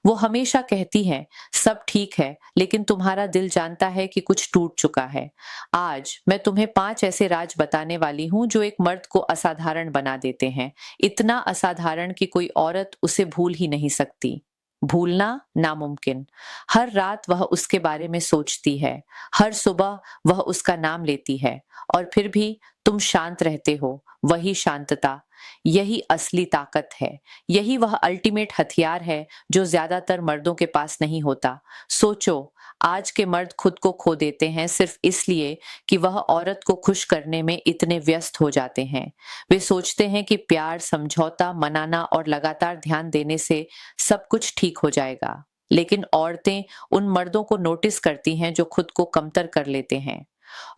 वो हमेशा कहती हैं, सब ठीक है, लेकिन तुम्हारा दिल जानता है कि कुछ टूट चुका है। आज मैं तुम्हें 5 ऐसे राज बताने वाली हूँ जो एक मर्द को असाधारण बना देते हैं। इतना असाधारण कि कोई औरत उसे भूल ही नहीं सकती। भूलना नामुमकिन। हर रात वह उसके बारे में सोचती है, हर सुबह वह उसका नाम लेती है, और फिर भी तुम शांत रहते हो। वही शांतता, यही असली ताकत है। यही वह अल्टीमेट हथियार है जो ज्यादातर मर्दों के पास नहीं होता। सोचो, आज के मर्द खुद को खो देते हैं सिर्फ इसलिए कि वह औरत को खुश करने में इतने व्यस्त हो जाते हैं। वे सोचते हैं कि प्यार, समझौता, मनाना और लगातार ध्यान देने से सब कुछ ठीक हो जाएगा। लेकिन औरतें उन मर्दों को नोटिस करती हैं जो खुद को कमतर कर लेते हैं।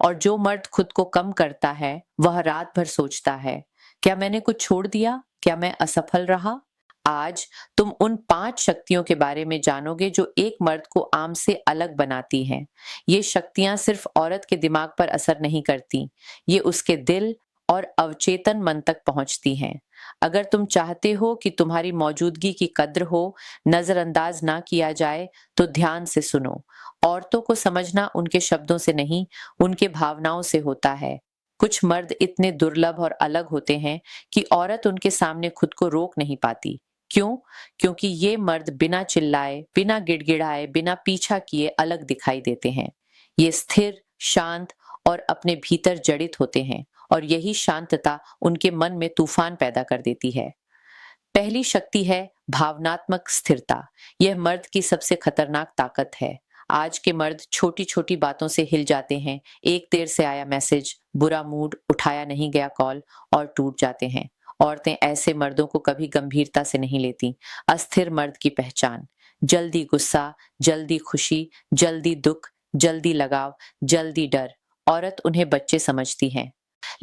और जो मर्द खुद को कम करता है, वह रात भर सोचता है, क्या मैंने कुछ छोड़ दिया? क्या मैं असफल रहा? आज तुम उन 5 शक्तियों के बारे में जानोगे जो एक मर्द को आम से अलग बनाती हैं। ये शक्तियां सिर्फ औरत के दिमाग पर असर नहीं करती, ये उसके दिल और अवचेतन मन तक पहुंचती हैं। अगर तुम चाहते हो कि तुम्हारी मौजूदगी की कद्र हो, नजरअंदाज ना किया जाए, तो ध्यान से सुनो। औरतों को समझना उनके शब्दों से नहीं, उनके भावनाओं से होता है। कुछ मर्द इतने दुर्लभ और अलग होते हैं कि औरत उनके सामने खुद को रोक नहीं पाती। क्यों? क्योंकि ये मर्द बिना चिल्लाए, बिना गिड़गिड़ाए, बिना पीछा किए अलग दिखाई देते हैं। ये स्थिर, शांत और अपने भीतर जड़ित होते हैं, और यही शांतता उनके मन में तूफान पैदा कर देती है। पहली शक्ति है भावनात्मक स्थिरता। यह मर्द की सबसे खतरनाक ताकत है। आज के मर्द छोटी छोटी बातों से हिल जाते हैं। एक देर से आया मैसेज, बुरा मूड, उठाया नहीं गया कॉल, और टूट जाते हैं। औरतें ऐसे मर्दों को कभी गंभीरता से नहीं लेती। अस्थिर मर्द की पहचान: जल्दी गुस्सा, जल्दी खुशी, जल्दी दुख, जल्दी लगाव, जल्दी डर। औरत उन्हें बच्चे समझती है।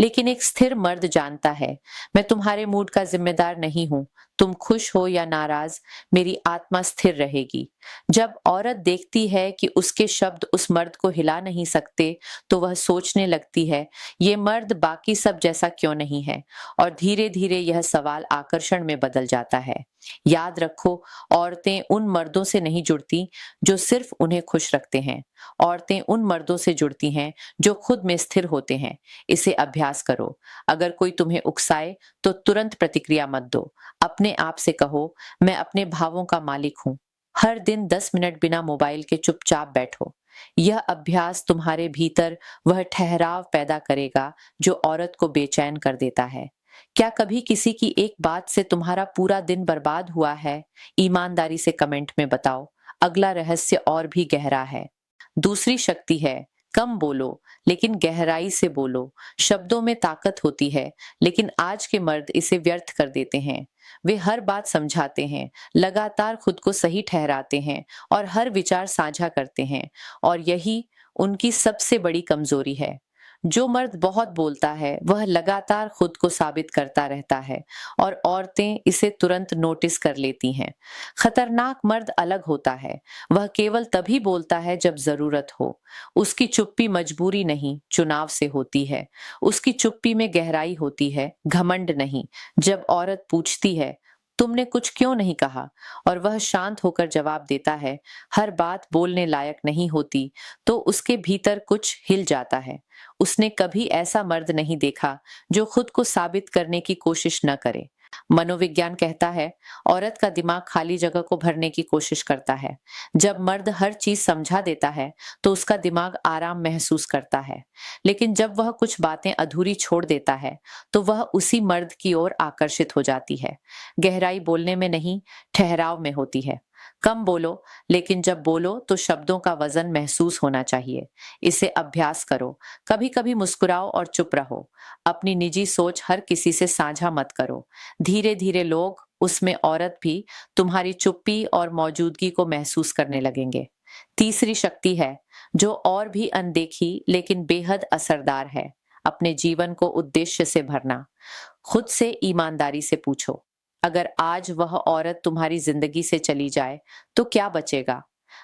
लेकिन एक स्थिर मर्द जानता है, मैं तुम्हारे मूड का जिम्मेदार नहीं हूं। तुम खुश हो या नाराज, मेरी आत्मा स्थिर रहेगी। जब औरत देखती है कि उसके शब्द उस मर्द को हिला नहीं सकते, तो वह सोचने लगती है, ये मर्द बाकी सब जैसा क्यों नहीं है? और धीरे धीरे यह सवाल आकर्षण में बदल जाता है। याद रखो, औरतें उन मर्दों से नहीं जुड़ती जो सिर्फ उन्हें खुश रखते हैं। औरतें उन मर्दों से जुड़ती हैं जो खुद में स्थिर होते हैं। इसे अभ्यास करो। अगर कोई तुम्हें उकसाए, तो तुरंत प्रतिक्रिया मत दो। अपने आप से कहो, मैं अपने भावों का मालिक हूं। हर दिन 10 मिनट बिना मोबाइल के चुपचाप बैठो। यह अभ्यास तुम्हारे भीतर वह ठहराव पैदा करेगा जो औरत को बेचैन कर देता है। क्या कभी किसी की एक बात से तुम्हारा पूरा दिन बर्बाद हुआ है? ईमानदारी से कमेंट में बताओ। अगला रहस्य और भी गहरा है। दूसरी शक्ति है कम बोलो, लेकिन गहराई से बोलो। शब्दों में ताकत होती है, लेकिन आज के मर्द इसे व्यर्थ कर देते हैं। वे हर बात समझाते हैं, लगातार खुद को सही ठहराते हैं, और हर विचार साझा करते हैं। और यही उनकी सबसे बड़ी कमजोरी है। जो मर्द बहुत बोलता है, वह लगातार खुद को साबित करता रहता है, और औरतें इसे तुरंत नोटिस कर लेती हैं। खतरनाक मर्द अलग होता है। वह केवल तभी बोलता है जब जरूरत हो। उसकी चुप्पी मजबूरी नहीं, चुनाव से होती है। उसकी चुप्पी में गहराई होती है, घमंड नहीं। जब औरत पूछती है, तुमने कुछ क्यों नहीं कहा, और वह शांत होकर जवाब देता है, हर बात बोलने लायक नहीं होती, तो उसके भीतर कुछ हिल जाता है। उसने कभी ऐसा मर्द नहीं देखा जो खुद को साबित करने की कोशिश न करे। मनोविज्ञान कहता है, औरत का दिमाग खाली जगह को भरने की कोशिश करता है। जब मर्द हर चीज समझा देता है, तो उसका दिमाग आराम महसूस करता है। लेकिन जब वह कुछ बातें अधूरी छोड़ देता है, तो वह उसी मर्द की ओर आकर्षित हो जाती है। गहराई बोलने में नहीं, ठहराव में होती है। कम बोलो, लेकिन जब बोलो तो शब्दों का वजन महसूस होना चाहिए। इसे अभ्यास करो। कभी कभी मुस्कुराओ और चुप रहो। अपनी निजी सोच हर किसी से साझा मत करो। धीरे धीरे लोग, उसमें औरत भी, तुम्हारी चुप्पी और मौजूदगी को महसूस करने लगेंगे। तीसरी शक्ति है जो और भी अनदेखी लेकिन बेहद असरदार है, अपने जीवन को उद्देश्य से भरना। खुद से ईमानदारी से पूछो, अगर आज वह औरत तुम्हारी जिंदगी से चली जाए, तो क्या बचेगा?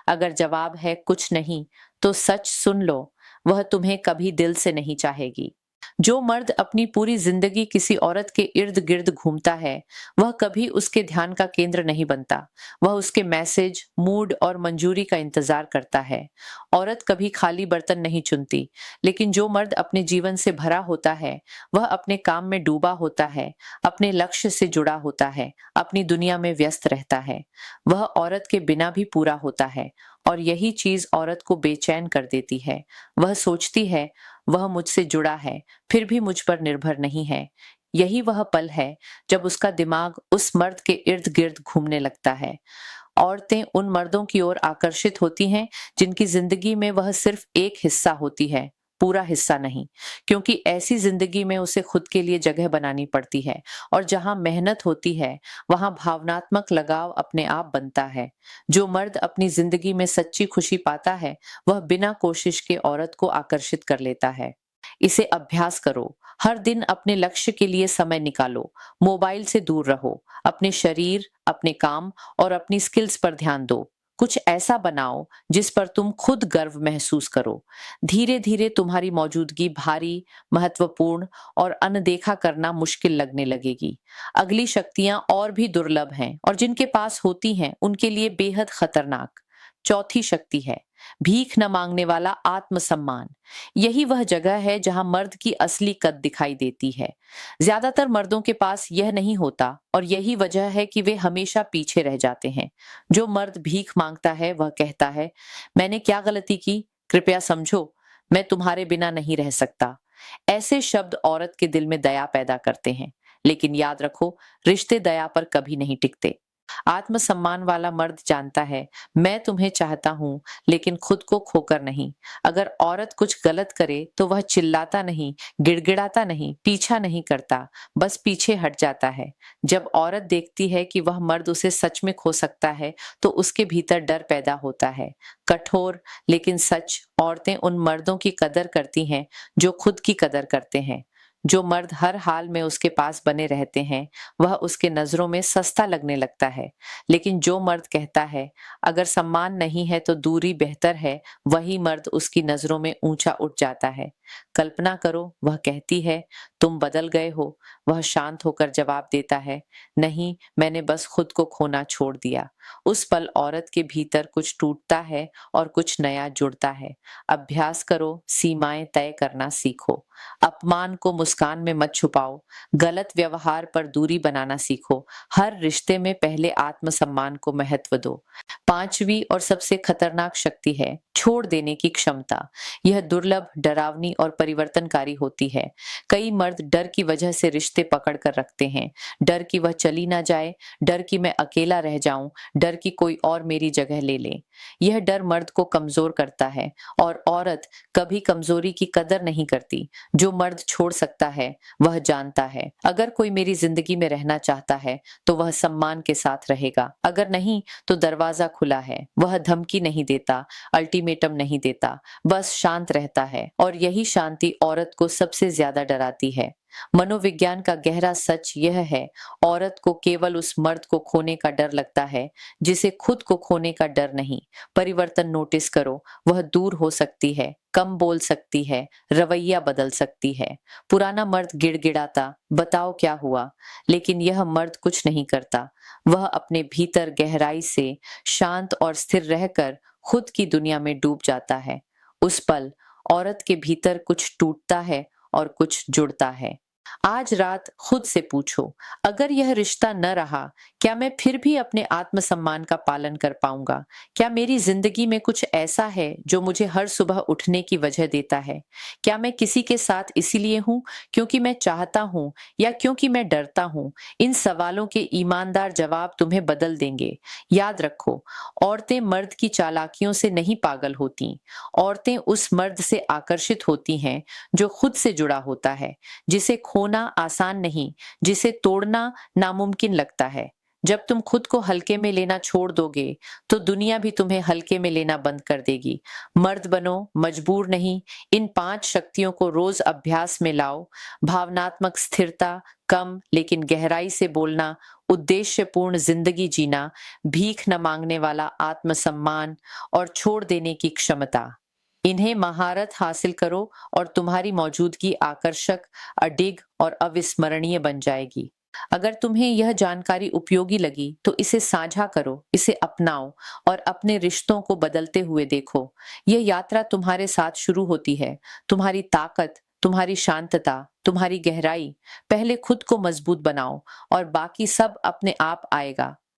अगर जवाब है कुछ नहीं, तो सच सुन लो, वह तुम्हें कभी दिल से नहीं चाहेगी। जो मर्द अपनी पूरी जिंदगी किसी औरत के इर्द गिर्द घूमता है, वह कभी उसके ध्यान का केंद्र नहीं बनता। वह उसके मैसेज, मूड और मंजूरी का इंतजार करता है। औरत कभी खाली बर्तन नहीं चुनती, लेकिन जो मर्द अपने जीवन से भरा होता है, वह अपने काम में डूबा होता है, अपने लक्ष्य से जुड़ा होता है, अपनी दुनिया में व्यस्त रहता है। वह औरत के बिना भी पूरा होता है, और यही चीज औरत को बेचैन कर देती है। वह सोचती है, वह मुझसे जुड़ा है, फिर भी मुझ पर निर्भर नहीं है। यही वह पल है जब उसका दिमाग उस मर्द के इर्द गिर्द घूमने लगता है। औरतें उन मर्दों की ओर आकर्षित होती हैं जिनकी जिंदगी में वह सिर्फ एक हिस्सा होती है, पूरा हिस्सा नहीं। क्योंकि ऐसी जिंदगी में उसे खुद के लिए जगह बनानी पड़ती है, और जहां मेहनत होती है, वहां भावनात्मक लगाव अपने आप बनता है। जो मर्द अपनी जिंदगी में सच्ची खुशी पाता है, वह बिना कोशिश के औरत को आकर्षित कर लेता है। इसे अभ्यास करो। हर दिन अपने लक्ष्य के लिए समय निकालो। मोबाइल से दूर रहो। अपने शरीर, अपने काम और अपनी स्किल्स पर ध्यान दो। कुछ ऐसा बनाओ जिस पर तुम खुद गर्व महसूस करो। धीरे धीरे तुम्हारी मौजूदगी भारी, महत्वपूर्ण और अनदेखा करना मुश्किल लगने लगेगी। अगली शक्तियां और भी दुर्लभ हैं, और जिनके पास होती हैं उनके लिए बेहद खतरनाक। चौथी शक्ति है भीख न मांगने वाला आत्मसम्मान। यही वह जगह है जहां मर्द की असली कद दिखाई देती है। ज्यादातर मर्दों के पास यह नहीं होता, और यही वजह है कि वे हमेशा पीछे रह जाते हैं। जो मर्द भीख मांगता है, वह कहता है, मैंने क्या गलती की, कृपया समझो, मैं तुम्हारे बिना नहीं रह सकता। ऐसे शब्द औरत के दिल में दया पैदा करते हैं, लेकिन याद रखो, रिश्ते दया पर कभी नहीं टिकते। आत्मसम्मान वाला मर्द जानता है, मैं तुम्हें चाहता हूं, लेकिन खुद को खोकर नहीं। अगर औरत कुछ गलत करे तो वह चिल्लाता नहीं, गिड़गिड़ाता नहीं, पीछा नहीं करता, बस पीछे हट जाता है। जब औरत देखती है कि वह मर्द उसे सच में खो सकता है, तो उसके भीतर डर पैदा होता है। कठोर लेकिन सच, औरतें उन मर्दों की कदर करती हैं जो खुद की कदर करते हैं। जो मर्द हर हाल में उसके पास बने रहते हैं, वह उसके नजरों में सस्ता लगने लगता है। लेकिन जो मर्द कहता है, अगर सम्मान नहीं है तो दूरी बेहतर है, वही मर्द उसकी नजरों में ऊंचा उठ जाता है। कल्पना करो, वह कहती है, तुम बदल गए हो। वह शांत होकर जवाब देता है, नहीं, मैंने बस खुद को खोना छोड़ दिया। उस पल औरत के भीतर कुछ टूटता है और कुछ नया जुड़ता है। अभ्यास करो, सीमाएं तय करना सीखो। अपमान को मुस्कान में मत छुपाओ। गलत व्यवहार पर दूरी बनाना सीखो। हर रिश्ते में पहले आत्मसम्मान को महत्व दो। पांचवी और सबसे खतरनाक शक्ति है छोड़ देने की क्षमता। यह दुर्लभ, डरावनी और परिवर्तनकारी होती है। कई मर्द डर की वजह से रिश्ते पकड़ कर रखते हैं। डर कि वह चली ना जाए, डर कि मैं अकेला रह जाऊं, डर कि कोई और मेरी जगह ले ले। यह डर मर्द को कमजोर करता है, और औरत कभी कमजोरी की कदर नहीं करती। जो मर्द छोड़ सकता है, वह जानता है, अगर कोई मेरी जिंदगी में रहना चाहता है तो वह सम्मान के साथ रहेगा, अगर नहीं तो दरवाजा खुला है। वह धमकी नहीं देता, अल्टीमेटम नहीं देता, बस शांत रहता है, और यही शांति औरत को सबसे ज्यादा डराती है। मनोविज्ञान का गहरा सच यह है, औरत को केवल उस मर्द को खोने का डर लगता है जिसे खुद को खोने का डर नहीं। परिवर्तन नोटिस करो, वह दूर हो सकती है, कम बोल सकती है, रवैया बदल सकती है। पुराना मर्द गिड़गिड़ाता, बताओ क्या हुआ, लेकिन यह मर्द कुछ नहीं करता। वह अपने भीतर गहराई से शांत और स्थिर रहकर खुद की दुनिया में डूब जाता है। उस पल औरत के भीतर कुछ टूटता है और कुछ जुड़ता है। आज रात खुद से पूछो, अगर यह रिश्ता न रहा, क्या मैं फिर भी अपने आत्मसम्मान का पालन कर पाऊंगा? क्या मेरी जिंदगी में कुछ ऐसा है जो मुझे हर सुबह उठने की वजह देता है? क्या मैं किसी के साथ इसीलिए हूं क्योंकि मैं चाहता हूं, या क्योंकि मैं डरता हूं? इन सवालों के ईमानदार जवाब तुम्हें बदल देंगे। याद रखो, औरतें मर्द की चालाकियों से नहीं पागल होती। औरतें उस मर्द से आकर्षित होती हैं जो खुद से जुड़ा होता है, जिसे खोना आसान नहीं, जिसे तोड़ना नामुमकिन लगता है। जब तुम खुद को हल्के में लेना छोड़ दोगे, तो दुनिया भी तुम्हें हल्के में लेना बंद कर देगी। मर्द बनो, मजबूर नहीं। इन 5 शक्तियों को रोज अभ्यास में लाओ। भावनात्मक स्थिरता, कम लेकिन गहराई से बोलना, उद्देश्यपूर्ण जिंदगी जीना, भीख न मांगने वाला आत्मसम्मान और छोड़ देने की क्षमता। इन्हें महारत हासिल करो और तुम्हारी मौजूदगी आकर्षक, अडिग और अविस्मरणीय बन जाएगी। अगर तुम्हें यह जानकारी उपयोगी लगी तो इसे साझा करो, इसे अपनाओ और अपने रिश्तों को बदलते हुए देखो। यह यात्रा तुम्हारे साथ शुरू होती है। तुम्हारी ताकत, तुम्हारी शांतता, तुम्हारी गहराई। पहले खुद को मजबूत बनाओ और बाकी सब अपने आप आएगा।